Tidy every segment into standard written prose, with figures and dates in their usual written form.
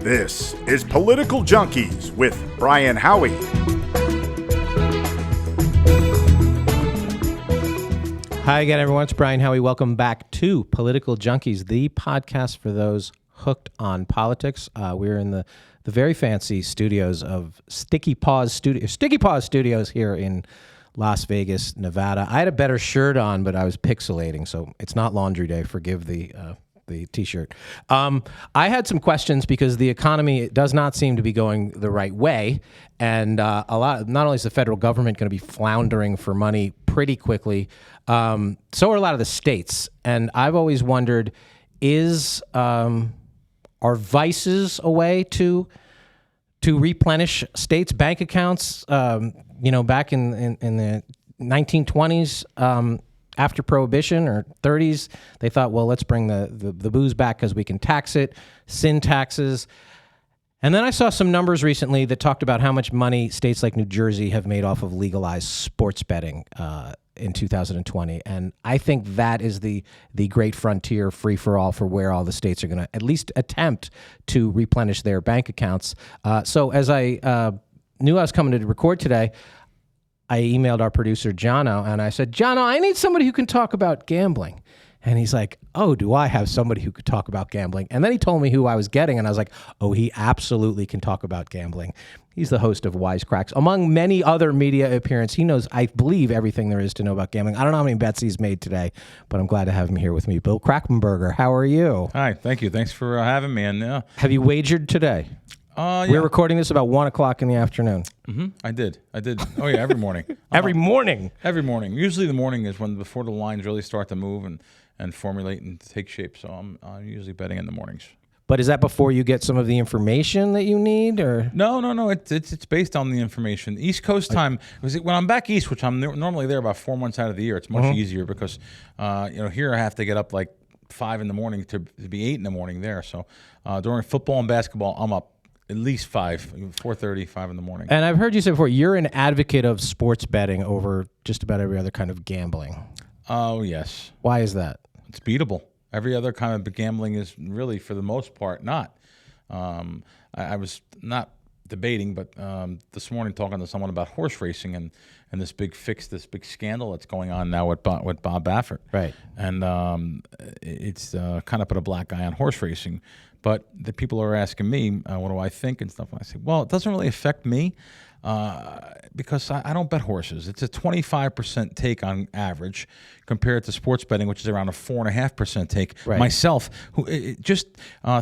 This is Political Junkeez with Brian Howie. Hi again, everyone. It's Brian Howie. Welcome back to Political Junkeez, the podcast for those hooked on politics. We're in the very fancy studios of Sticky Paws Studios here in Las Vegas, Nevada. I had a better shirt on, but I was pixelating, so it's not laundry day. Forgive the T-shirt. I had some questions because the economy does not seem to be going the right way, and not only is the federal government going to be floundering for money pretty quickly, so are a lot of the states. And I've always wondered, are vices a way to replenish states' bank accounts? Back in the 1920s, after Prohibition or 30s, they thought, well, let's bring the booze back because we can tax it, sin taxes. And then I saw some numbers recently that talked about how much money states like New Jersey have made off of legalized sports betting in 2020. And I think that is the great frontier free-for-all for where all the states are going to at least attempt to replenish their bank accounts. So as I knew I was coming to record today, I emailed our producer, Jono, and I said, Jono, I need somebody who can talk about gambling. And he's like, oh, do I have somebody who could talk about gambling? And then he told me who I was getting, and I was like, oh, he absolutely can talk about gambling. He's the host of Wise Kracks. Among many other media appearances, he knows, I believe, everything there is to know about gambling. I don't know how many bets he's made today, but I'm glad to have him here with me. Bill Krackomberger, how are you? Hi, thank you. Thanks for having me. And have you wagered today? Yeah. We're recording this about 1 o'clock in the afternoon. Mm-hmm. I did. Oh, yeah, every morning. Every morning? Every morning. Usually the morning is before the lines really start to move and formulate and take shape. So I'm usually betting in the mornings. But is that before you get some of the information that you need, or? No. It's based on the information. East Coast time, when I'm back east, which I'm normally there about 4 months out of the year, it's much easier because, here I have to get up like 5 in the morning to be 8 in the morning there. So during football and basketball, I'm up at least 4:30, 5 in the morning. And I've heard you say before, you're an advocate of sports betting over just about every other kind of gambling. Oh, yes. Why is that? It's beatable. Every other kind of gambling is really, for the most part, not. I was not debating, but this morning talking to someone about horse racing and this big scandal that's going on now with Bob Baffert. Right. And it's kind of put a black eye on horse racing. But the people are asking me, what do I think and stuff. And I say, well, it doesn't really affect me because I don't bet horses. It's a 25% take on average compared to sports betting, which is around a 4.5% take. Right. Myself,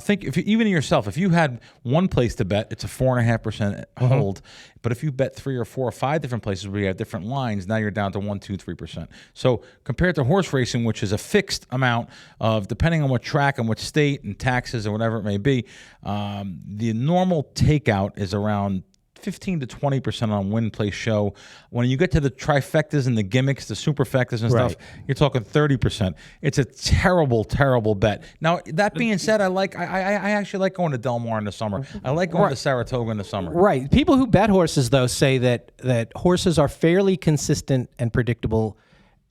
think, even yourself, if you had one place to bet, it's a 4.5% hold. But if you bet 3 or 4 or 5 different places where you have different lines, now you're down to 1, 2, 3%. So compared to horse racing, which is a fixed amount of, depending on what track and what state and taxes or whatever it may be, the normal takeout is around 15 to 20% on win, play, show. When you get to the trifectas and the gimmicks, the superfectas and stuff, you're talking 30%. It's a terrible, terrible bet. Now, that being said, I actually like going to Del Mar in the summer. I like going to Saratoga in the summer. Right. People who bet horses, though, say that horses are fairly consistent and predictable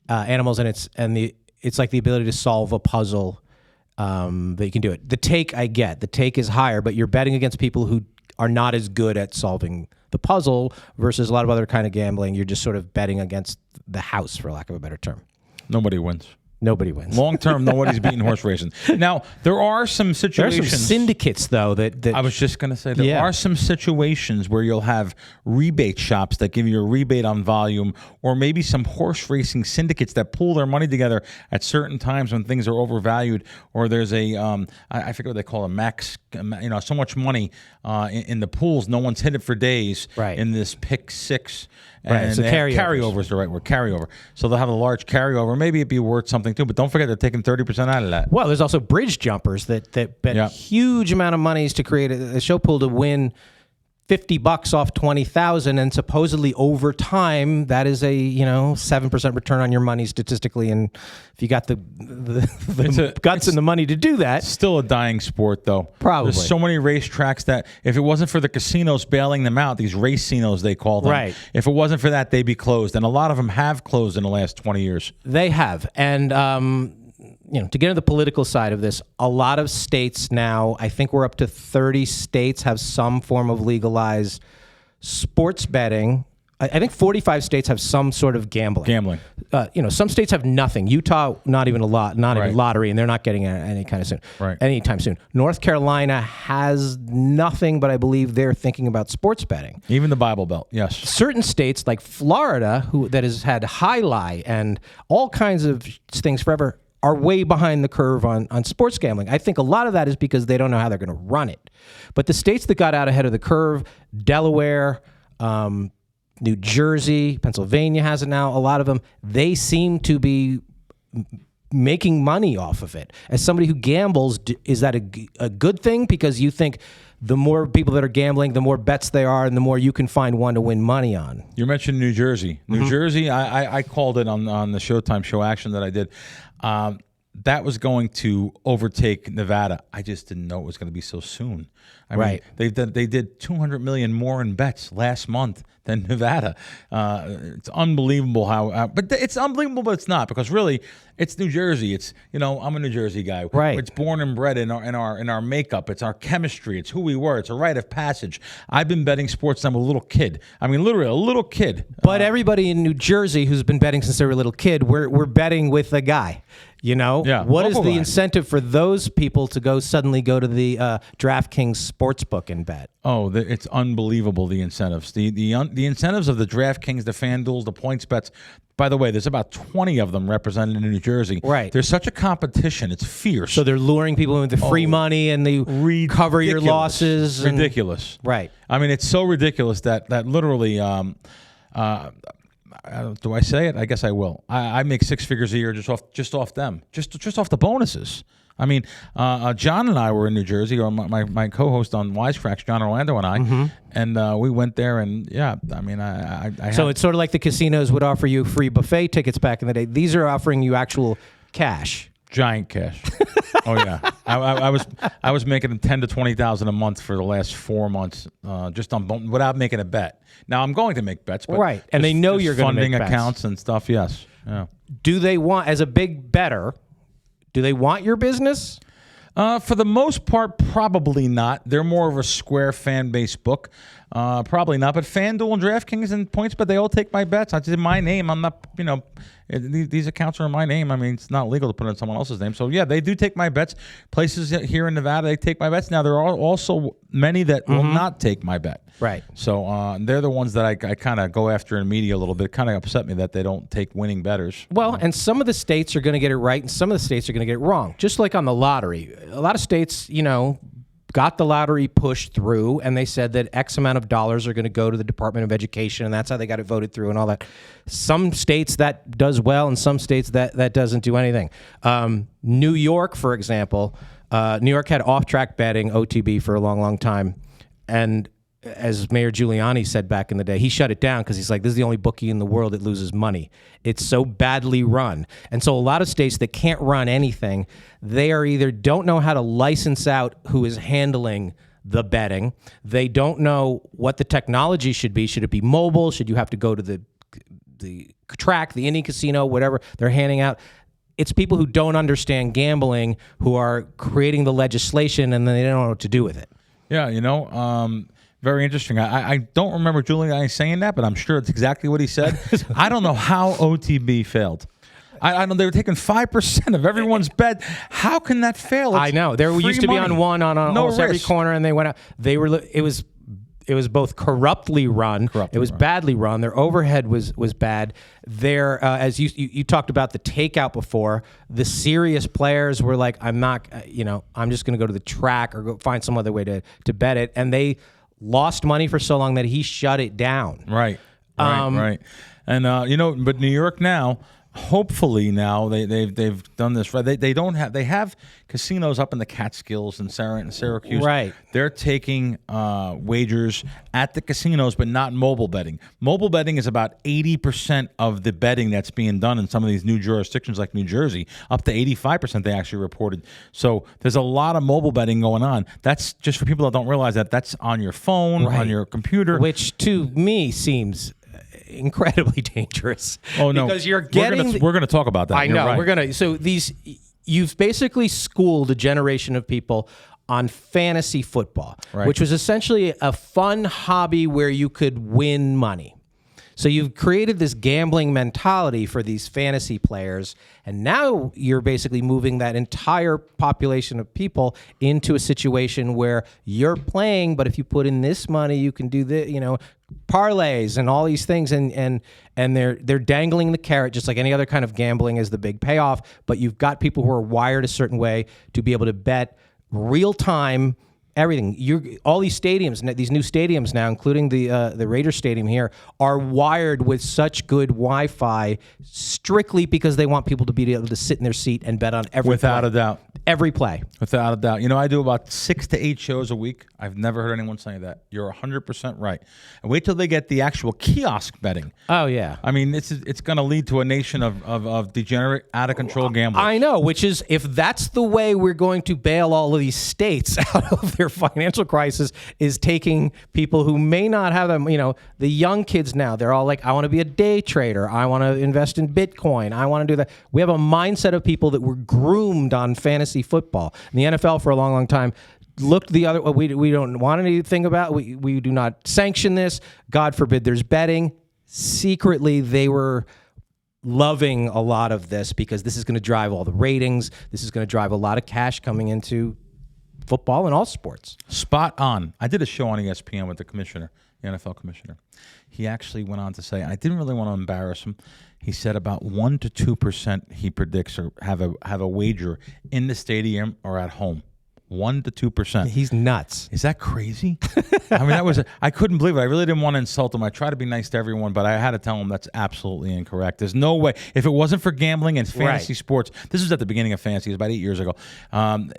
animals, and it's like the ability to solve a puzzle that you can do it. The take I get. The take is higher, but you're betting against people who are not as good at solving the puzzle versus a lot of other kind of gambling. You're just sort of betting against the house, for lack of a better term. Nobody wins. Nobody wins. Long term, nobody's beating horse racing. Now, there are some situations. There are some syndicates, though, that I was just going to say, there are some situations where you'll have rebate shops that give you a rebate on volume, or maybe some horse racing syndicates that pool their money together at certain times when things are overvalued, or there's a, I forget what they call a max, so much money in the pools, no one's hit it for days in this pick six. And so carryover is the right word, carryover. So they'll have a large carryover. Maybe it'd be worth something too, but don't forget they're taking 30% out of that. Well, there's also bridge jumpers that bet a huge amount of monies to create a show pool to win $50 off 20,000, and supposedly over time that is a 7% return on your money statistically. And if you got the guts and the money to do that, still a dying sport though. Probably. There's so many racetracks that if it wasn't for the casinos bailing them out, these racinos they call them, right? If it wasn't for that, they'd be closed, and a lot of them have closed in the last 20 years. They have, and to get into the political side of this, a lot of states now, I think we're up to 30 states have some form of legalized sports betting. I think 45 states have some sort of gambling. Some states have nothing. Utah, not even even lottery, and they're not getting any kind of soon. Right. Anytime soon. North Carolina has nothing, but I believe they're thinking about sports betting. Even the Bible Belt, yes. Certain states like Florida, that has had highlight and all kinds of things forever, are way behind the curve on sports gambling. I think a lot of that is because they don't know how they're going to run it. But the states that got out ahead of the curve, Delaware, New Jersey, Pennsylvania has it now. A lot of them, they seem to be making money off of it. As somebody who gambles, is that a good thing? Because you think the more people that are gambling, the more bets there are, and the more you can find one to win money on. You mentioned New Jersey. New Jersey, I called it on the Showtime Show Action that I did. That was going to overtake Nevada. I just didn't know it was going to be so soon. I mean, they did $200 million more in bets last month than Nevada. It's unbelievable but it's unbelievable, but it's not, because really it's New Jersey. It's, I'm a New Jersey guy. Right. It's born and bred in our makeup. It's our chemistry. It's who we were. It's a rite of passage. I've been betting sports since I'm a little kid. I mean, literally a little kid. But everybody in New Jersey who's been betting since they were a little kid, we're betting with a guy. Yeah, what is the incentive for those people to suddenly go to the DraftKings Sportsbook and bet? Oh, it's unbelievable, the incentives. The incentives of the DraftKings, the FanDuels, the points bets. By the way, there's about 20 of them represented in New Jersey. Right. There's such a competition. It's fierce. So they're luring people in with the free money, and they cover your losses. Ridiculous. Right. I mean, it's so ridiculous that literally... do I say it? I guess I will. I make six figures a year just off them, just off the bonuses. I mean, John and I were in New Jersey, or my co-host on Wise Kracks, Jon Orlando, and I, and we went there, and yeah, I mean, So it's sort of like the casinos would offer you free buffet tickets back in the day. These are offering you actual cash. Giant cash. Oh yeah, I was making $10,000 to $20,000 a month for the last 4 months, just on without making a bet. Now I'm going to make bets, but right, and they know you're going to make funding accounts and stuff. Yes. Yeah. Do they want, as a big bettor, do they want your business? For the most part, probably not. They're more of a square fan base book. Probably not. But FanDuel and DraftKings and points, but they all take my bets. It's in my name. I'm not, these accounts are in my name. I mean, it's not legal to put it in someone else's name. So, yeah, they do take my bets. Places here in Nevada, they take my bets. Now, there are also many that will not take my bet. Right. So, they're the ones that I kind of go after in media a little bit. Kind of upset me that they don't take winning bettors. Well, and some of the states are going to get it right, and some of the states are going to get it wrong. Just like on the lottery. A lot of states, got the lottery pushed through, and they said that X amount of dollars are going to go to the Department of Education, and that's how they got it voted through and all that. Some states that does well, and some states that doesn't do anything. New York, for example, New York had off-track betting, OTB, for a long, long time, and as Mayor Giuliani said back in the day, he shut it down because he's like, this is the only bookie in the world that loses money. It's so badly run. And so a lot of states that can't run anything, they are either don't know how to license out who is handling the betting. They don't know what the technology should be. Should it be mobile? Should you have to go to the track, the Indian casino, whatever they're handing out? It's people who don't understand gambling who are creating the legislation, and then they don't know what to do with it. Yeah, very interesting. I don't remember Giuliani saying that, but I'm sure it's exactly what he said. I don't know how OTB failed. I know they were taking 5% of everyone's bet. How can that fail? I know. There used to be on one on almost every corner, and they went out. It was both corruptly run. It was badly run. Their overhead was bad. As you talked about the takeout before, the serious players were like, I'm just going to go to the track or go find some other way to bet it, and they lost money for so long that he shut it down. Right. And but New York now, hopefully now they've done this right. They have casinos up in the Catskills and Syracuse. Right. They're taking wagers at the casinos, but not mobile betting. Mobile betting is about 80% of the betting that's being done in some of these new jurisdictions like New Jersey. Up to 85% they actually reported. So there's a lot of mobile betting going on. That's just for people that don't realize that's on your phone, on your computer, which to me seems incredibly dangerous. Oh no, because you're getting. We're going to talk about that. I know. Right. We're going to. So these, you've basically schooled a generation of people on fantasy football, which was essentially a fun hobby where you could win money. So you've created this gambling mentality for these fantasy players, and now you're basically moving that entire population of people into a situation where you're playing, but if you put in this money, you can do the, parlays and all these things, and they're dangling the carrot just like any other kind of gambling as the big payoff, but you've got people who are wired a certain way to be able to bet real time. Everything. All these stadiums, these new stadiums now, including the Raiders Stadium here, are wired with such good Wi-Fi strictly because they want people to be able to sit in their seat and bet on every Without play. a doubt. Every play. Without a doubt. I do about 6 to 8 shows a week. I've never heard anyone say that. You're 100% right. And wait till they get the actual kiosk betting. Oh, yeah. I mean, it's going to lead to a nation of degenerate, out-of-control gamblers. I know, which is, if that's the way we're going to bail all of these states out of their financial crisis, is taking people who may not have them, the young kids now, they're all like, I want to be a day trader. I want to invest in Bitcoin. I want to do that. We have a mindset of people that were groomed on fantasy football. And the NFL for a long, long time looked the other way. We don't want anything about it. We do not sanction this. God forbid there's betting. Secretly, they were loving a lot of this because this is going to drive all the ratings. This is going to drive a lot of cash coming into football and all sports. Spot on. I did a show on ESPN with the commissioner, the NFL commissioner. He actually went on to say, I didn't really want to embarrass him. He said about 1% to 2% he predicts or have a wager in the stadium or at home. 1% to 2%. He's nuts. Is that crazy? I mean, I couldn't believe it. I really didn't want to insult him. I try to be nice to everyone, but I had to tell him that's absolutely incorrect. There's no way. If it wasn't for gambling and fantasy sports, this was at the beginning of fantasy. It was about 8 years ago.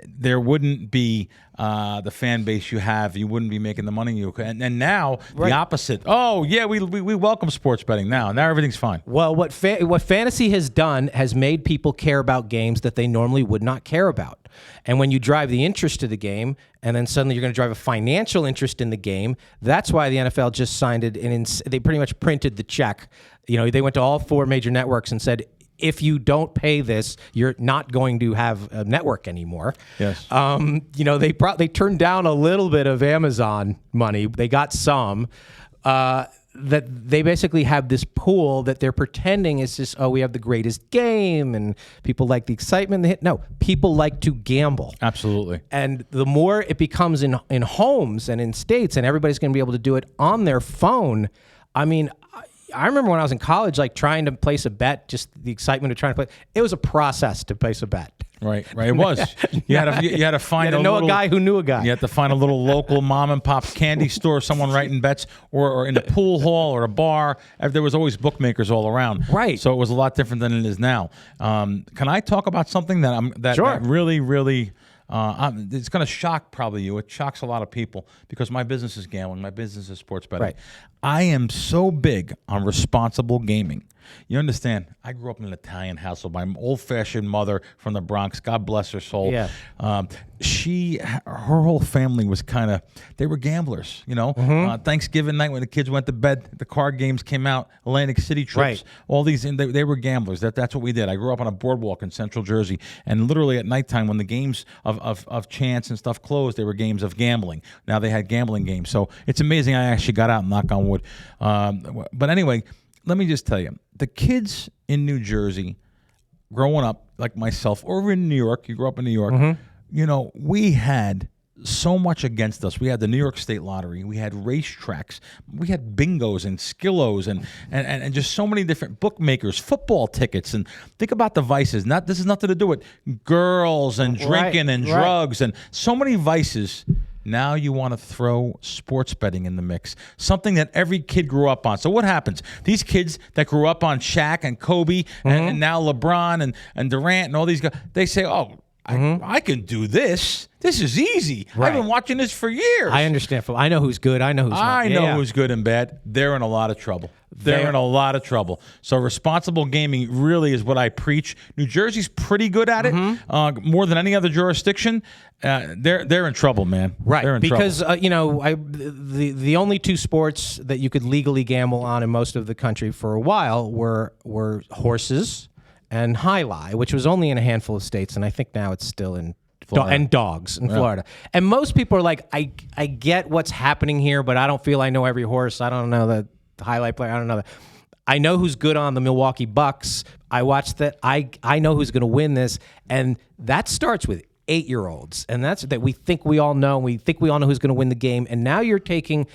There wouldn't be the fan base you have. You wouldn't be making the money you could. And now the opposite. Oh yeah, we welcome sports betting now. Now everything's fine. Well, what fantasy has done has made people care about games that they normally would not care about. And when you drive the interest to the game, and then suddenly you're going to drive a financial interest in the game, that's why the NFL just signed it, and they pretty much printed the check. They went to all 4 major networks and said, if you don't pay this, you're not going to have a network anymore. Yes. They turned down a little bit of Amazon money. They got some. That they basically have this pool that they're pretending is just, we have the greatest game and people like the excitement. No, people like to gamble. Absolutely. And the more it becomes in homes and in states, and everybody's going to be able to do it on their phone. I mean, I remember when I was in college, like trying to place a bet, just the excitement of trying to play. It was a process to place a bet. Right. It was. You had to find a guy who knew a guy. You had to find a little local mom and pop candy store, someone writing bets, or in a pool hall or a bar. There was always bookmakers all around. Right. So it was a lot different than it is now. Can I talk about something that really, really? It's going to shock probably you. It shocks a lot of people because my business is gambling. My business is sports betting. Right. I am so big on responsible gaming. You understand? I grew up in an Italian household. My old-fashioned mother from the Bronx, God bless her soul. Yeah. Her whole family was they were gamblers, Thanksgiving night when the kids went to bed, the card games came out, Atlantic City trips, all these, and they were gamblers. That's what we did. I grew up on a boardwalk in Central Jersey, and literally at nighttime when the games of chance and stuff closed, they were games of gambling. Now they had gambling games. So it's amazing I actually got out, knock on wood. But anyway, let me just tell you, the kids in New Jersey growing up, like myself, or in New York, you grew up in New York, we had so much against us. We had the New York State Lottery. We had racetracks. We had bingos and skillos and just so many different bookmakers, football tickets. And think about the vices. This has nothing to do with girls and drinking and drugs and so many vices. Now you want to throw sports betting in the mix, something that every kid grew up on. So what happens? These kids that grew up on Shaq and Kobe and now LeBron and Durant and all these guys, they say, I can do this. This is easy. Right. I've been watching this for years. I understand. I know who's good. I know who's not. I know who's good and bad. They're in a lot of trouble. They're in a lot of trouble. So responsible gaming really is what I preach. New Jersey's pretty good at it, more than any other jurisdiction. They're in trouble, man. Right, they're in because trouble. The only 2 sports that you could legally gamble on in most of the country for a while were horses and High-Lie, which was only in a handful of states, and I think now it's still in and dogs in Florida. And most people are like, I get what's happening here, but I don't feel I know every horse. I don't know the highlight player. I don't know that. I know who's good on the Milwaukee Bucks. I watched that. I know who's going to win this, and that starts with 8-year-olds, and that's that we think we all know. We think we all know who's going to win the game, and now you're taking.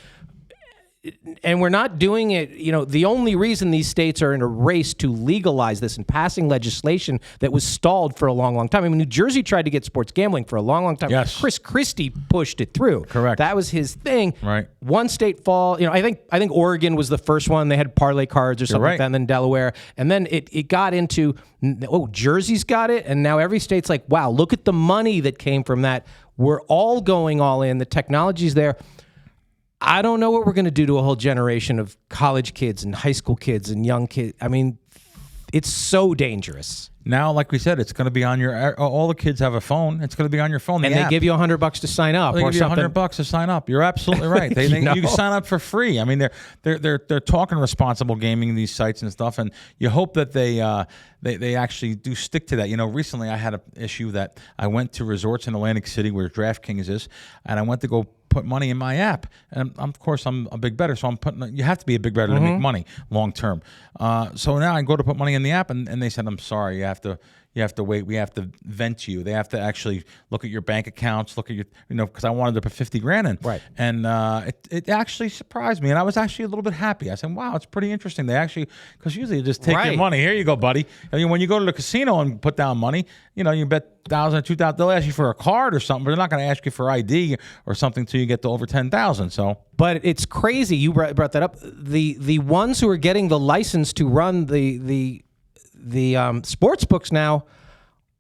And we're not doing it, the only reason these states are in a race to legalize this and passing legislation that was stalled for a long, long time. I mean, New Jersey tried to get sports gambling for a long, long time. Yes. Chris Christie pushed it through. Correct. That was his thing. Right. One state I think Oregon was the first one. They had parlay cards or something like that, and then Delaware. And then it got into, Jersey's got it, and now every state's like, wow, look at the money that came from that. We're all going all in. The technology's there. I don't know what we're going to do to a whole generation of college kids and high school kids and young kids. I mean, it's so dangerous. Now, like we said, it's going to be on your. All the kids have a phone. It's going to be on your phone. And they give you $100 to sign up. They give you $100 to sign up. You're absolutely right. You can sign up for free. I mean, they're talking responsible gaming, these sites and stuff, and you hope that they actually do stick to that. Recently I had an issue that I went to resorts in Atlantic City where DraftKings is, and I went to go put money in my app, and of course I'm a big bettor, so you have to be a big bettor to make money long term. So now I go to put money in the app, and they said, I'm sorry, you have to wait. We have to vent you. They have to actually look at your bank accounts, look at your, because I wanted to put $50,000 in. Right. And it actually surprised me, and I was actually a little bit happy. I said, wow, it's pretty interesting. They actually, because usually you just take your money. Here you go, buddy. I mean, when you go to the casino and put down money, you bet $1,000, $2,000. They'll ask you for a card or something, but they're not going to ask you for ID or something till you get to over $10,000. So. But it's crazy. You brought that up. The ones who are getting the license to run the sports books now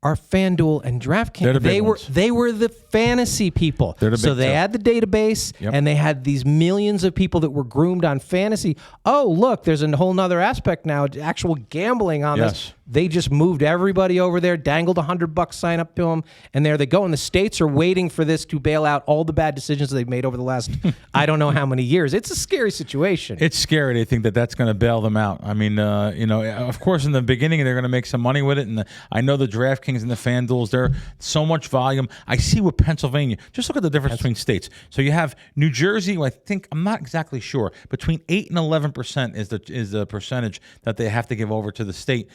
are FanDuel and DraftKings. They were the fantasy people. So they had the database, and they had these millions of people that were groomed on fantasy. Oh, look, there's a whole nother aspect now, actual gambling on this. They just moved everybody over there, dangled $100 sign up to them, and there they go. And the states are waiting for this to bail out all the bad decisions they've made over the last, I don't know how many years. It's a scary situation. It's scary to think that that's going to bail them out. I mean, of course, in the beginning, they're going to make some money with it. And I know the DraftKings and the FanDuels, they're so much volume. I see with Pennsylvania, just look at the difference between states. So you have New Jersey, who I think, I'm not exactly sure, between 8 and 11% is the percentage that they have to give over to the state.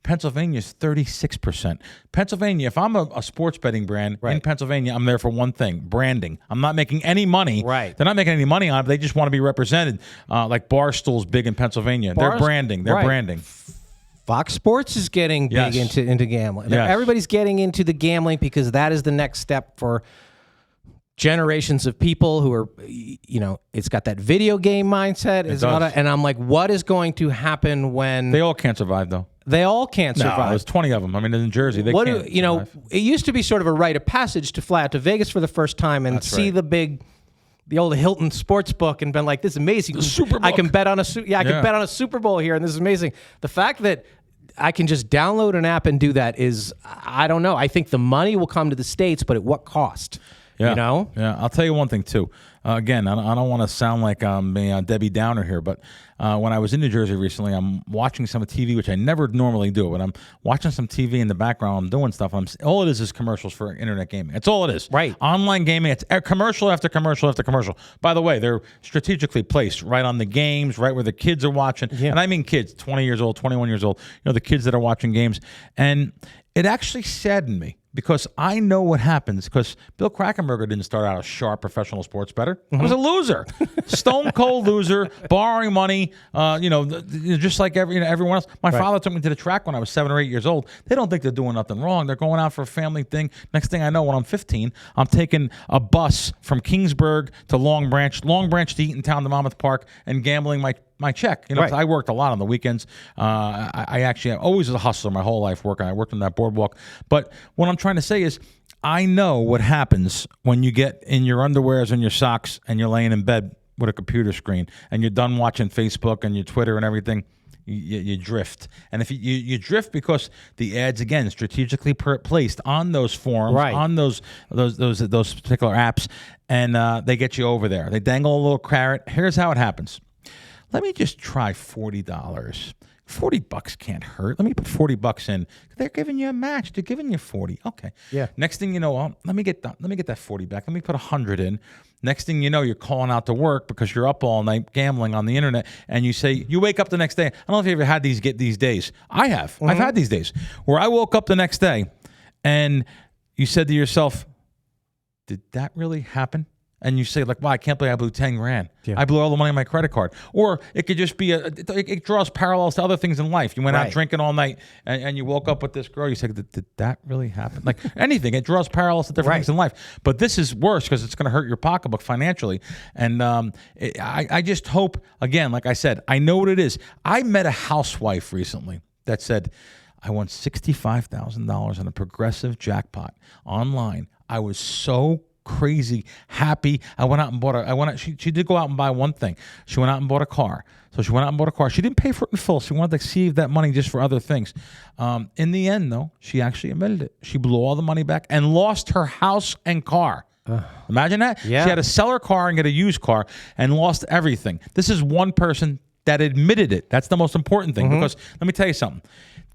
Pennsylvania is 36%. Pennsylvania, if I'm a sports betting brand in Pennsylvania, I'm there for one thing, branding. I'm not making any money. Right. They're not making any money on it. They just want to be represented. Like Barstool's big in Pennsylvania. They're branding. They're branding. Fox Sports is getting big into gambling. Everybody's getting into the gambling because that is the next step for generations of people who are, it's got that video game mindset. And I'm like, what is going to happen when... They all can't survive, though. They all can't survive. No, there's 20 of them. I mean, in Jersey, they can't survive. It used to be sort of a rite of passage to fly out to Vegas for the first time and see the old Hilton sports book and been like, this is amazing. I can bet on a Super Bowl here, and this is amazing. The fact that I can just download an app and do that is, I don't know. I think the money will come to the States, but at what cost? Yeah. I'll tell you one thing, too. Again, I don't want to sound like I'm a Debbie Downer here, but when I was in New Jersey recently, I'm watching some TV, which I never normally do, but I'm watching some TV in the background. I'm doing stuff. All it is commercials for internet gaming. That's all it is. Right. Online gaming, it's commercial after commercial after commercial. By the way, they're strategically placed right on the games, right where the kids are watching. Yeah. And I mean kids, 20 years old, 21 years old, the kids that are watching games. And it actually saddened me. Because I know what happens. Because Bill Krackomberger didn't start out a sharp professional sports bettor. He was a loser, stone cold loser, borrowing money. Just like everyone else. My father took me to the track when I was 7 or 8 years old. They don't think they're doing nothing wrong. They're going out for a family thing. Next thing I know, when I'm 15, I'm taking a bus from Kingsburg to Long Branch to Eatontown to Monmouth Park, and gambling my check. 'Cause I worked a lot on the weekends. I actually always was a hustler my whole life working. I worked on that boardwalk. But what I'm trying to say is, I know what happens when you get in your underwears and your socks and you're laying in bed with a computer screen and you're done watching Facebook and your Twitter and everything. You drift. And if you drift because the ads, again, strategically placed on those forums, on those particular apps, and they get you over there. They dangle a little carrot. Here's how it happens. Let me just try $40. $40 can't hurt. Let me put $40 in. They're giving you a match. They're giving you 40. Okay. Yeah. Next thing you know, let me get that 40 back. Let me put 100 in. Next thing you know, you're calling out to work because you're up all night gambling on the internet, and you wake up the next day. I don't know if you ever had these days. I have. Mm-hmm. I've had these days where I woke up the next day, and you said to yourself, "Did that really happen?" And you say, like, wow, I can't believe I blew 10 grand. Yeah. I blew all the money on my credit card. Or it could just be it draws parallels to other things in life. You went out drinking all night and you woke up with this girl. You said, did that really happen? Like anything, it draws parallels to different things in life. But this is worse because it's going to hurt your pocketbook financially. And I just hope, again, like I said, I know what it is. I met a housewife recently that said, I won $65,000 on a progressive jackpot online. I was so crazy happy. I went out and bought she did go out and buy one thing. She went out and bought a car. So she went out and bought a car. She didn't pay for it in full. She wanted to save that money just for other things. In the end, though, she actually admitted it. She blew all the money back and lost her house and car. Imagine that. Yeah. She had to sell her car and get a used car and lost everything. This is one person that admitted it. That's the most important thing because let me tell you something.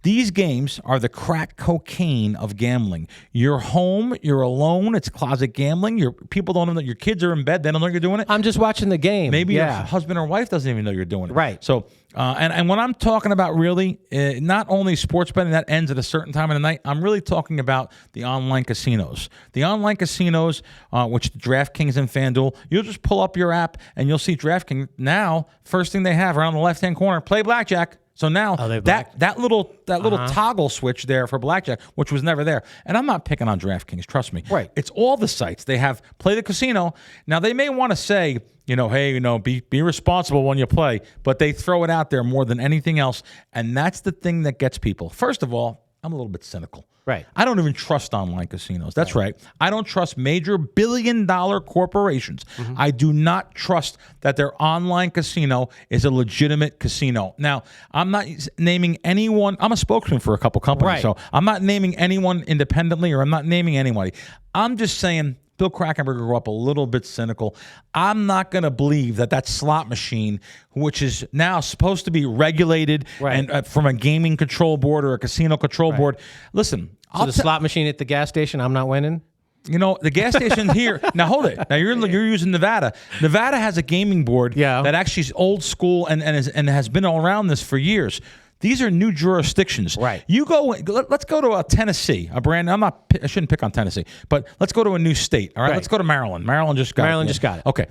These games are the crack cocaine of gambling. You're home, you're alone, it's closet gambling. People don't know that your kids are in bed, they don't know you're doing it. I'm just watching the game. Maybe your husband or wife doesn't even know you're doing it. Right. So, and when I'm talking about really, not only sports betting that ends at a certain time of the night, I'm really talking about the online casinos. The online casinos, which DraftKings and FanDuel, you'll just pull up your app and you'll see DraftKings now, first thing they have around the left-hand corner, play blackjack. So now that little toggle switch there for blackjack, which was never there, and I'm not picking on DraftKings, trust me. Right. It's all the sites. They have play the casino. Now they may want to say, hey, be responsible when you play, but they throw it out there more than anything else, and that's the thing that gets people. First of all, I'm a little bit cynical. Right. I don't even trust online casinos. That's right. I don't trust major billion-dollar corporations. Mm-hmm. I do not trust that their online casino is a legitimate casino. Now, I'm not naming anyone. I'm a spokesman for a couple companies, so I'm not naming anyone independently or I'm not naming anybody. I'm just saying Bill Krackomberger grew up a little bit cynical. I'm not going to believe that slot machine, which is now supposed to be regulated and from a gaming control board or a casino control board. Listen. So the slot machine at the gas station, I'm not winning? The gas station here. Now, hold it. Now, you're using Nevada. Nevada has a gaming board that actually is old school and has been around this for years. These are new jurisdictions. Right. Let's go to Tennessee, a brand. I shouldn't pick on Tennessee, but let's go to a new state. All right. Let's go to Maryland. Maryland just got it. Okay.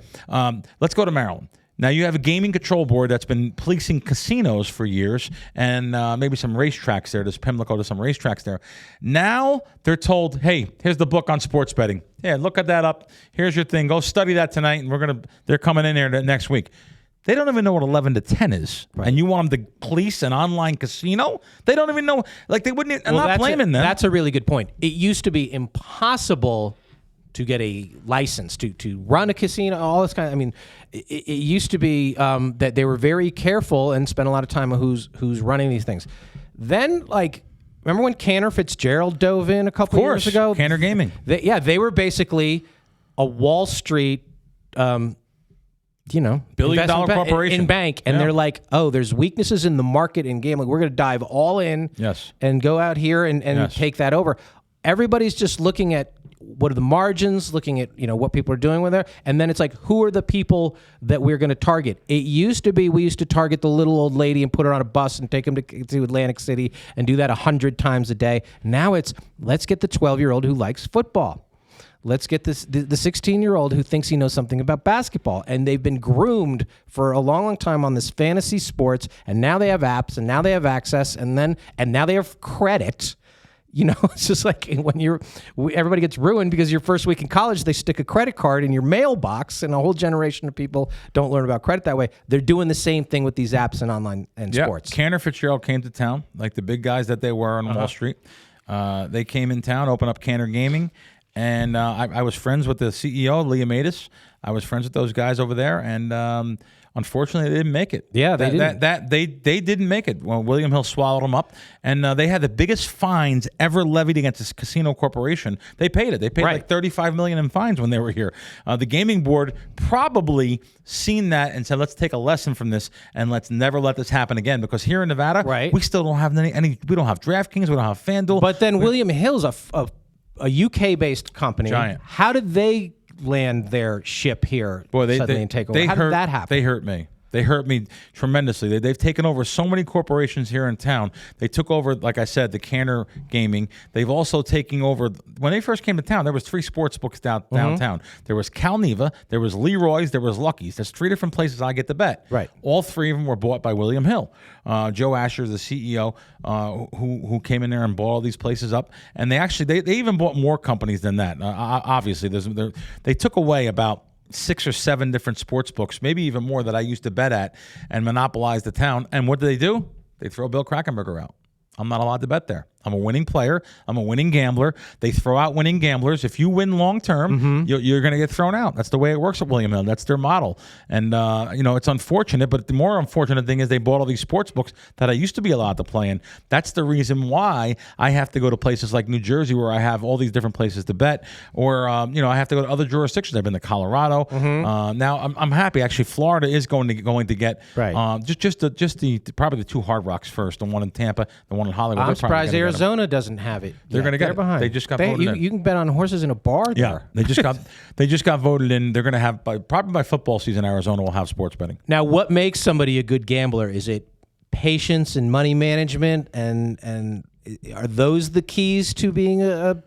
Let's go to Maryland. Now, you have a gaming control board that's been policing casinos for years and maybe some racetracks there. There's Pimlico to some racetracks there. Now they're told, hey, here's the book on sports betting. Yeah, look at that up. Here's your thing. Go study that tonight, and they're coming in there next week. They don't even know what 11 to 10 is. Right. And you want them to police an online casino? They don't even know. Like, they wouldn't. I'm not blaming them. That's a really good point. It used to be impossible to get a license to run a casino, all this kind of. I mean, it used to be that they were very careful and spent a lot of time on who's running these things. Then, remember when Cantor Fitzgerald dove in a couple years ago? Cantor Gaming. They were basically a Wall Street, billion-dollar corporation in bank, and they're like, oh, there's weaknesses in the market in gambling. We're going to dive all in, and go out here and take that over. Everybody's just looking at what are the margins, looking at what people are doing with it, and then it's like, who are the people that we're going to target? It used to be we used to target the little old lady and put her on a bus and take them to Atlantic City and do that 100 times a day. Now it's let's get the 12-year-old who likes football. Let's get the 16-year-old who thinks he knows something about basketball. And they've been groomed for a long, long time on this fantasy sports, and now they have apps, and now they have access, and now they have credit. It's just like when everybody gets ruined because your first week in college, they stick a credit card in your mailbox, and a whole generation of people don't learn about credit that way. They're doing the same thing with these apps and online and sports. Cantor Fitzgerald came to town, like the big guys that they were on Wall Street. They came in town, opened up Cantor Gaming, and I was friends with the CEO, Leah Matus. I was friends with those guys over there, and Unfortunately, they didn't make it. Yeah, they didn't. They didn't make it. Well, William Hill swallowed them up, and they had the biggest fines ever levied against this casino corporation. They paid it. They paid like $35 million in fines when they were here. The gaming board probably seen that and said, let's take a lesson from this and let's never let this happen again, because here in Nevada, we still don't have any. We don't have DraftKings. We don't have FanDuel. But then William Hill's a UK-based company. Giant. How did they land their ship here suddenly and take over? How did that happen? They hurt me. They hurt me tremendously. They've taken over so many corporations here in town. They took over, like I said, the Canner Gaming. They've also taken over, when they first came to town, there was 3 sports books downtown. There was Calneva, there was Leroy's, there was Lucky's. There's 3 different places I get to bet. Right. All 3 of them were bought by William Hill. Joe Asher, the CEO, who came in there and bought all these places up. And they even bought more companies than that. Obviously, they took away about 6 or 7 different sports books, maybe even more, that I used to bet at and monopolize the town. And what do? They throw Bill Krackomberger out. I'm not allowed to bet there. I'm a winning player. I'm a winning gambler. They throw out winning gamblers. If you win long term, you're going to get thrown out. That's the way it works at William Hill. That's their model. And, it's unfortunate, but the more unfortunate thing is they bought all these sports books that I used to be allowed to play in. That's the reason why I have to go to places like New Jersey, where I have all these different places to bet, or, I have to go to other jurisdictions. I've been to Colorado. Now I'm happy. Actually, Florida is going to get probably the 2 Hard Rocks first, the one in Tampa, the one in Hollywood. I'm surprised Arizona doesn't have it. They're going to get it. Behind. They just got voted in. You can bet on horses in a bar there. Yeah, they just got voted in. They're going to have, probably by football season, Arizona will have sports betting. Now, what makes somebody a good gambler? Is it patience and money management, and are those the keys to being a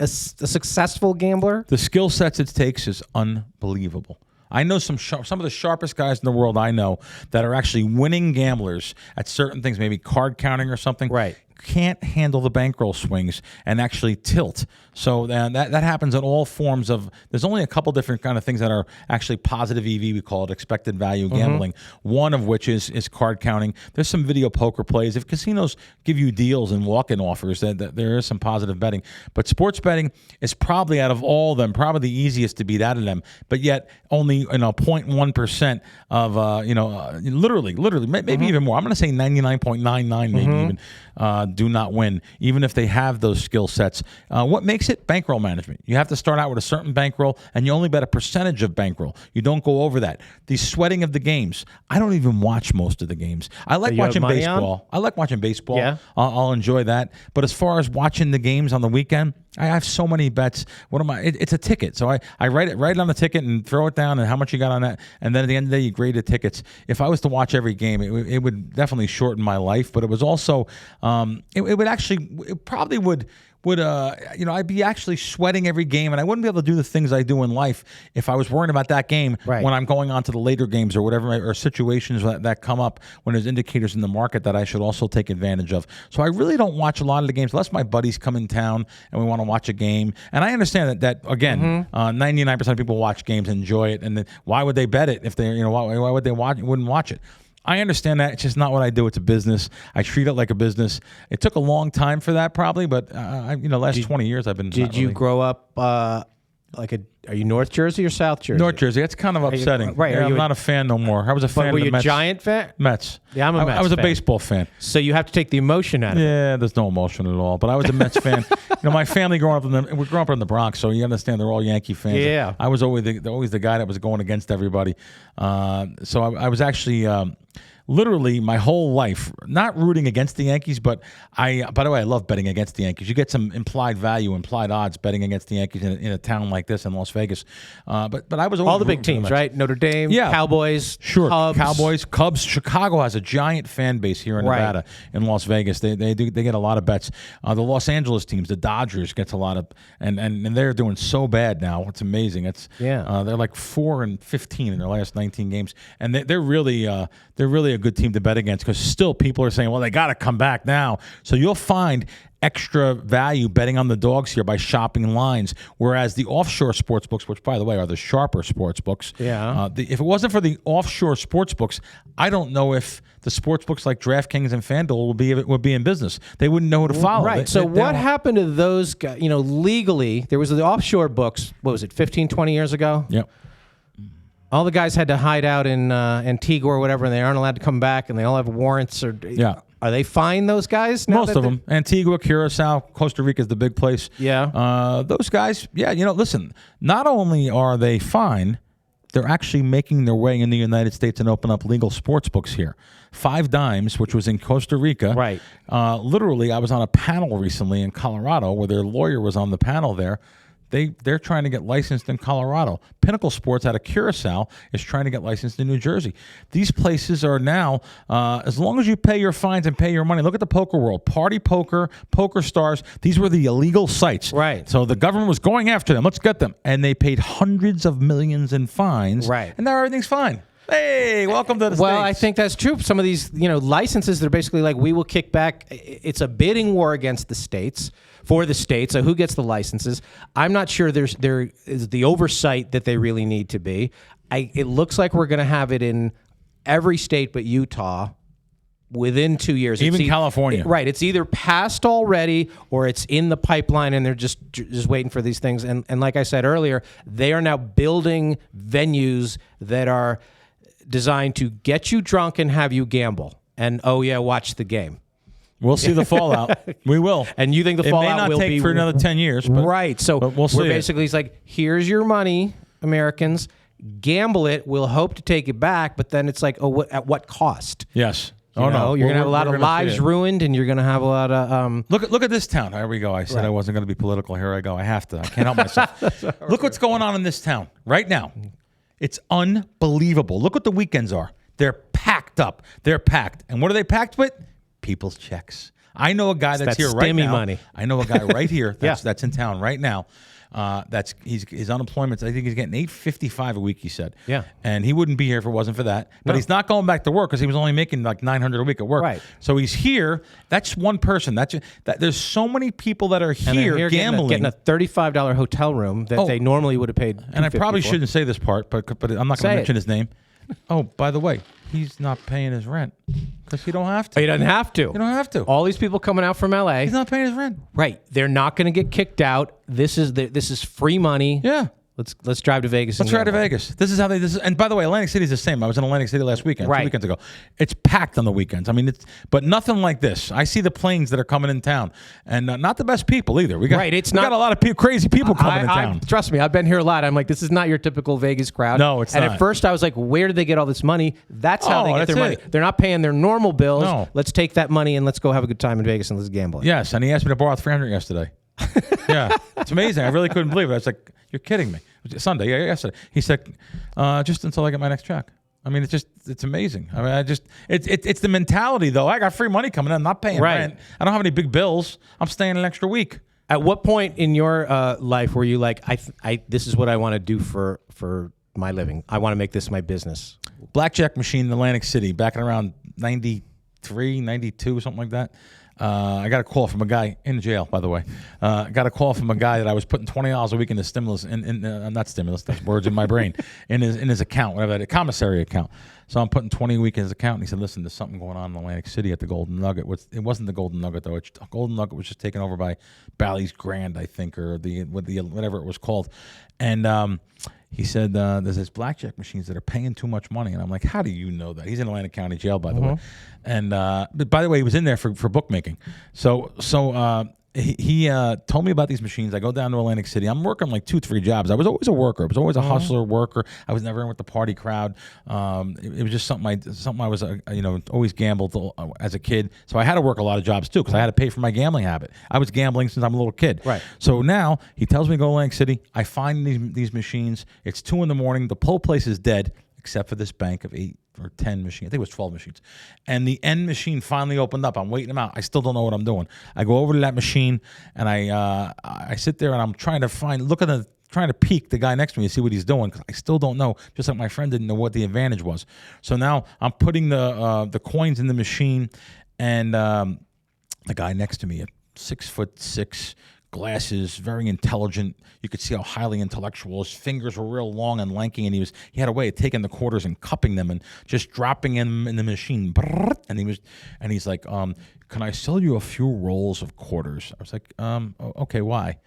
successful gambler? The skill sets it takes is unbelievable. I know some of the sharpest guys in the world I know that are actually winning gamblers at certain things, maybe card counting or something. Right. Can't handle the bankroll swings and actually tilt. So that happens in all forms of. There's only a couple different kind of things that are actually positive EV. We call it expected value gambling. One of which is card counting. There's some video poker plays. If casinos give you deals and walk-in offers, that there is some positive betting. But sports betting is probably, out of all of them, probably the easiest to beat out of them. But yet only 0.1% of literally maybe even more. I'm going to say 99.99 maybe even. Do not win, even if they have those skill sets. What makes it? Bankroll management. You have to start out with a certain bankroll, and you only bet a percentage of bankroll. You don't go over that. The sweating of the games. I don't even watch most of the games. I like watching baseball. I like watching baseball. Yeah. I'll enjoy that. But as far as watching the games on the weekend, I have so many bets. What am I? It's a ticket. So I write it on the ticket and throw it down and how much you got on that. And then at the end of the day, you grade the tickets. If I was to watch every game, it would definitely shorten my life. But it was also, it probably would I'd be actually sweating every game, and I wouldn't be able to do the things I do in life if I was worrying about that game when I'm going on to the later games or whatever, or situations that come up when there's indicators in the market that I should also take advantage of. So I really don't watch a lot of the games unless my buddies come in town and we want to watch a game. And I understand that again, 99% of people watch games and enjoy it, and then why would they bet it if they, why would they wouldn't watch it? I understand that. It's just not what I do. It's a business. I treat it like a business. It took a long time for that probably, but last 20 years I've been. Did you grow up are you North Jersey or South Jersey? North Jersey. That's kind of upsetting. I'm not a fan no more. I was a fan of the Mets. Were you a Giant fan? Mets. Yeah, I'm a Mets fan. I was a baseball fan. So you have to take the emotion out of it. Yeah, there's no emotion at all. But I was a Mets fan. My family we grew up in the Bronx, so you understand they're all Yankee fans. Yeah. I was always the guy that was going against everybody. So I was actually. Literally my whole life, not rooting against the Yankees, but by the way, I love betting against the Yankees. You get some implied value, implied odds betting against the Yankees in a town like this in Las Vegas. But I was always all the big teams, right? Notre Dame, Cowboys, sure, Cubs. Cowboys, Cubs. Chicago has a giant fan base here in Nevada, in Las Vegas. They get a lot of bets. The Los Angeles teams, the Dodgers, gets a lot of, and they're doing so bad now. It's amazing. They're like 4-15 in their last 19 games, and they're really a good team to bet against, because still people are saying, well, they got to come back now. So you'll find extra value betting on the dogs here by shopping lines, whereas the offshore sports books, which by the way are the sharper sports books, if it wasn't for the offshore sports books, I don't know if the sports books like DraftKings and FanDuel would be in business. They wouldn't know who to follow. Right. What happened to those guys? Legally, there was the offshore books. What was it, 15, 20 years ago? Yep. All the guys had to hide out in Antigua or whatever, and they aren't allowed to come back, and they all have warrants. Are they fine, those guys? Most of them. Antigua, Curacao, Costa Rica is the big place. Yeah. Those guys, listen, not only are they fine, they're actually making their way in the United States and open up legal sports books here. Five Dimes, which was in Costa Rica. Right. Literally, I was on a panel recently in Colorado where their lawyer was on the panel there. They're trying to get licensed in Colorado. Pinnacle Sports out of Curacao is trying to get licensed in New Jersey. These places are now, as long as you pay your fines and pay your money. Look at the poker world. Party Poker, Poker Stars. These were the illegal sites. Right. So the government was going after them. Let's get them. And they paid hundreds of millions in fines. Right. And now everything's fine. Hey, welcome to the Well, States. I think that's true. Some of these, licenses, they're basically like, we will kick back. It's a bidding war against the states, for the states. So who gets the licenses? I'm not sure there is the oversight that they really need to be. It looks like we're going to have it in every state but Utah within 2 years. Even California. Right. It's either passed already or it's in the pipeline, and they're just waiting for these things. And like I said earlier, they are now building venues that are designed to get you drunk and have you gamble. And, watch the game. We'll see the fallout. We will. And you think the fallout will be... It may not take for another 10 years. But, right. So but we'll see we're basically, it's like, here's your money, Americans. Gamble it. We'll hope to take it back. But then it's like, at what cost? Yes. No. You're going to have a lot of lives ruined, and you're going to have a lot of... Look at this town. Here we go. I said I wasn't going to be political. Here I go. I have to. I can't help myself. Look what's going on in this town right now. It's unbelievable. Look what the weekends are. They're packed up. They're packed. And what are they packed with? People's checks. I know a guy that's here right now. Money. I know a guy right here that's in town right now. His unemployment, I think he's getting $8.55 a week, he said. Yeah. And he wouldn't be here if it wasn't for that. But he's not going back to work because he was only making like $900 a week at work. Right. So he's here. That's one person. There's so many people that are here gambling. Getting a $35 hotel room that they normally would have paid $250 And I probably for. shouldn't say this part, but I'm not going to mention his name. Oh, by the way, he's not paying his rent because he don't have to. He doesn't have to. You don't have to. All these people coming out from LA. He's not paying his rent. Right. They're not going to get kicked out. This is free money. Yeah. Let's drive to Vegas. Let's drive to Vegas. This is how they. And by the way, Atlantic City is the same. I was in Atlantic City last weekend, 2 weekends ago. It's packed on the weekends. I mean, but nothing like this. I see the planes that are coming in town, and not the best people either. We got got a lot of crazy people coming in town. Trust me, I've been here a lot. I'm like, this is not your typical Vegas crowd. No, it's not. And at first, I was like, where did they get all this money? That's how they get their money. They're not paying their normal bills. No. Let's take that money and let's go have a good time in Vegas and let's gamble. Yes, and he asked me to borrow $300 yesterday. Yeah, it's amazing. I really couldn't believe it. I was like, you're kidding me. Sunday, yesterday. He said, just until I get my next check. I mean, it's amazing. I mean, it's the mentality, though. I got free money coming in. I'm not paying rent. I don't have any big bills. I'm staying an extra week. At what point in your life were you like, this is what I want to do for my living? I want to make this my business. Blackjack machine in Atlantic City back in around 93, 92, something like that. I got a call from a guy in jail, by the way. I got a call from a guy that I was putting $20 a week in the stimulus, not stimulus, that's words in my brain, in his account, whatever that, commissary account. So I'm putting 20 a week in his account, and he said, listen, there's something going on in Atlantic City at the Golden Nugget. It wasn't the Golden Nugget, though. Golden Nugget was just taken over by Bally's Grand, I think, or whatever it was called. And he said, there's these blackjack machines that are paying too much money. And I'm like, how do you know that? He's in Atlantic County Jail, by the way. And but by the way, he was in there for bookmaking. So he told me about these machines. I go down to Atlantic City. I'm working like 2-3 jobs. I was always a worker. I was always a hustler worker. I was never in with the party crowd. It was just something I was always gambled as a kid. So I had to work a lot of jobs too because I had to pay for my gambling habit. I was gambling since I'm a little kid. Right. So now he tells me to go to Atlantic City. I find these machines. It's 2 a.m. The whole place is dead except for this bank of 8 or 10 machines. I think it was 12 machines. And the end machine finally opened up. I'm waiting them out. I still don't know what I'm doing. I go over to that machine and I sit there and I'm trying to peek the guy next to me to see what he's doing because I still don't know, just like my friend didn't know what the advantage was. So now I'm putting the coins in the machine and the guy next to me, at 6'6", glasses, very intelligent. You could see how highly intellectual. His fingers were real long and lanky, and he had a way of taking the quarters and cupping them and just dropping them in the machine. And he's like, can I sell you a few rolls of quarters? I was like, okay, why?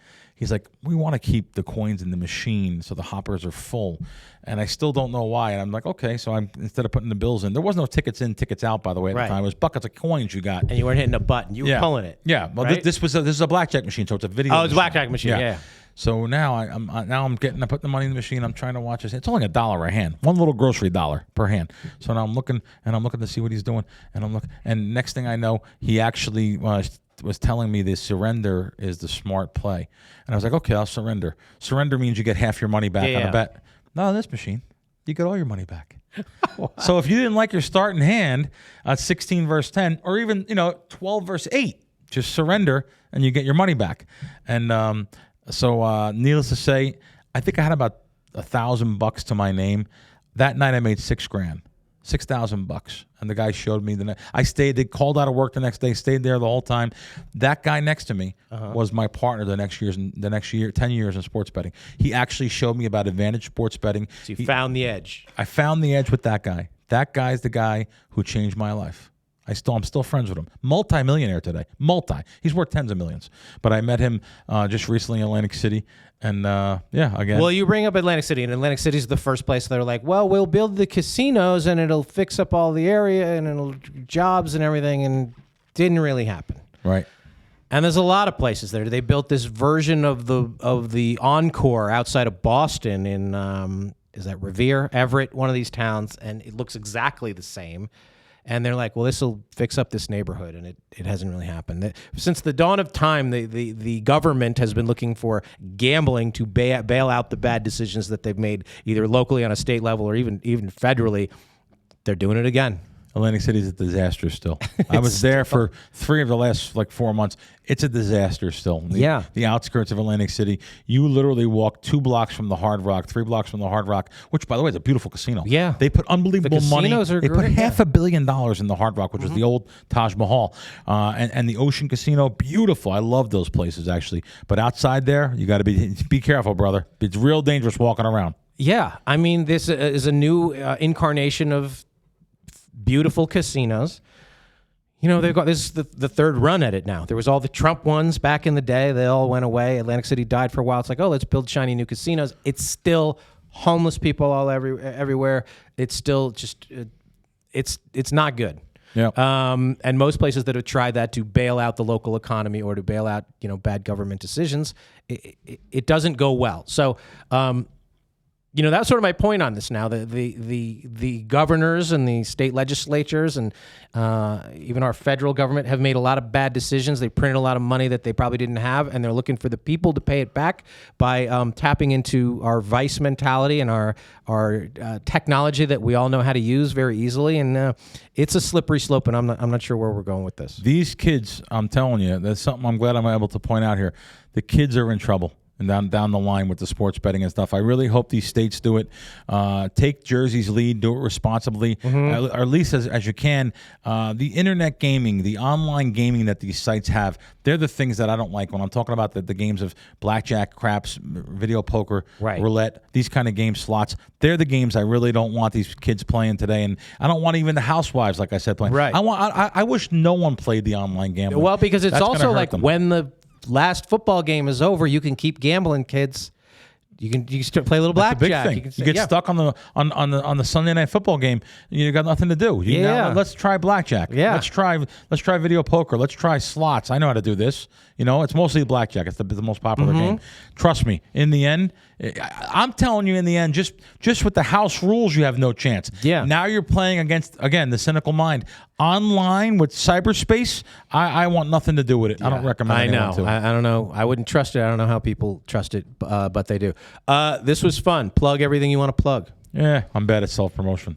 He's like, we want to keep the coins in the machine so the hoppers are full. And I still don't know why. And I'm like, okay. So instead of putting the bills in, there was no tickets in, tickets out, by the way, at the time. It was buckets of coins you got. And you weren't hitting a button. You were pulling it. Yeah. Well, right? this is a blackjack machine, so it's a video. Oh, it's a blackjack machine. Yeah. So now I'm putting the money in the machine. I'm trying to watch this. It's only $1 a hand, one little grocery dollar per hand. So now I'm looking to see what he's doing, and I'm looking, and next thing I know, he actually was telling me this surrender is the smart play, and I was like, okay, I'll surrender. Surrender means you get half your money back on a bet. No, on this machine, you get all your money back. Wow. So if you didn't like your starting hand at 16 verse 10, or even 12 verse 8, just surrender and you get your money back. And so needless to say, I think I had about $1,000 to my name. That night I made $6,000, $6,000, and the guy showed me I stayed. They called out of work the next day. Stayed there the whole time. That guy next to me was my partner the next year, 10 years in sports betting. He actually showed me about advantage sports betting. So you found the edge. I found the edge with that guy. That guy's the guy who changed my life. I'm still friends with him. Multi-millionaire today. He's worth tens of millions. But I met him just recently in Atlantic City. And again. Well, you bring up Atlantic City, and Atlantic City is the first place they're like, well, we'll build the casinos and it'll fix up all the area and it'll jobs and everything, and didn't really happen. Right. And there's a lot of places there. They built this version of the Encore outside of Boston in is that Revere, Everett, one of these towns, and it looks exactly the same. And they're like, well, this will fix up this neighborhood, and it hasn't really happened. Since the dawn of time, the government has been looking for gambling to bail out the bad decisions that they've made, either locally on a state level or even federally. They're doing it again. Atlantic City is a disaster still. I was there for 3 of the last 4 months. It's a disaster still. The outskirts of Atlantic City. You literally walk 2 blocks from the Hard Rock, 3 blocks from the Hard Rock, which, by the way, is a beautiful casino. Yeah. They put unbelievable money. They put $500 million in the Hard Rock, which was the old Taj Mahal. And the Ocean Casino, beautiful. I love those places, actually. But outside there, you got to be careful, brother. It's real dangerous walking around. Yeah. I mean, this is a new incarnation of beautiful casinos. They've got this is the third run at it now. There was all the Trump ones back in the day. They all went away. Atlantic City died for a while. It's like, oh, let's build shiny new casinos. It's still homeless people everywhere. It's still just it's not good. Yeah. And most places that have tried that to bail out the local economy or to bail out bad government decisions, it doesn't go well. So. That's sort of my point on this now. The governors and the state legislatures and even our federal government have made a lot of bad decisions. They printed a lot of money that they probably didn't have, and they're looking for the people to pay it back by tapping into our vice mentality and our technology that we all know how to use very easily. And it's a slippery slope, and I'm not sure where we're going with this. These kids, I'm telling you, that's something I'm glad I'm able to point out here. The kids are in trouble. And down the line with the sports betting and stuff. I really hope these states do it. Take Jersey's lead, do it responsibly, or at least as you can. The internet gaming, the online gaming that these sites have, they're the things that I don't like when I'm talking about the games of blackjack, craps, video poker, roulette, these kind of game slots. They're the games I really don't want these kids playing today. And I don't want even the housewives, like I said, playing. Right. I wish no one played the online gambling. Well, because it's also like when the last football game is over, you can keep gambling, kids. You can play a little blackjack. Big thing. You get stuck on the Sunday night football game. You got nothing to do. Now, let's try blackjack. Yeah. Let's try video poker. Let's try slots. I know how to do this. It's mostly blackjack. It's the most popular game. Trust me. In the end, I'm telling you, in the end, just with the house rules, you have no chance. Yeah. Now you're playing against, again, the cynical mind. Online with cyberspace, I want nothing to do with it. Yeah. I don't recommend anyone to. I don't know. I wouldn't trust it. I don't know how people trust it, but they do. This was fun. Plug everything you want to plug. Yeah, I'm bad at self-promotion.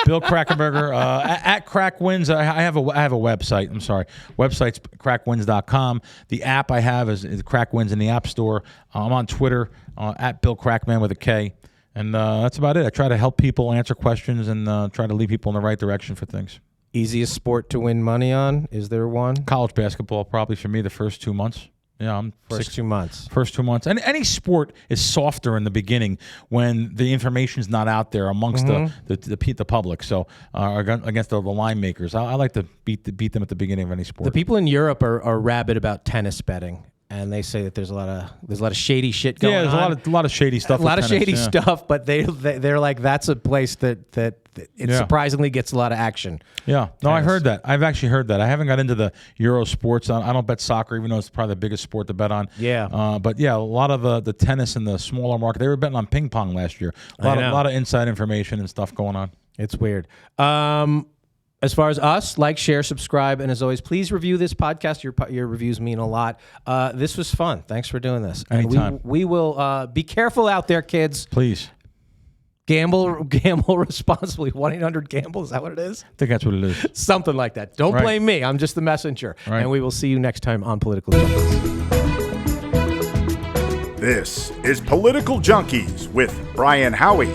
Bill Krackomberger at CrackWins. I have a website. I'm sorry. Website's crackwins.com. The app I have is CrackWins in the App Store. I'm on Twitter at Bill Crackman with a K. And that's about it. I try to help people answer questions and try to lead people in the right direction for things. Easiest sport to win money on? Is there one? College basketball, probably for me, the first 2 months. Yeah, First 2 months. First 2 months. And any sport is softer in the beginning when the information's not out there amongst the public. So against the line makers, I like to beat them at the beginning of any sport. The people in Europe are rabid about tennis betting. and they say that there's a lot of shady shit going on. Yeah, there's a lot of shady stuff. A lot of tennis, shady stuff, but they're like, that's a place that it surprisingly gets a lot of action. Yeah, no, I heard that. I've actually heard that. I haven't got into the Euro sports. I don't bet soccer, even though it's probably the biggest sport to bet on. Yeah. But yeah, a lot of the tennis and the smaller market. They were betting on ping pong last year. A lot of inside information and stuff going on. It's weird. As far as us, like, share, subscribe, and as always, please review this podcast. Your reviews mean a lot. This was fun. Thanks for doing this. Anytime. And we will be careful out there, kids. Please. Gamble responsibly. 1-800-GAMBLE. Is that what it is? I think that's what it is. Something like that. Don't blame me. I'm just the messenger. Right. And we will see you next time on Political Junkeez. This is Political Junkeez with Brian Howie.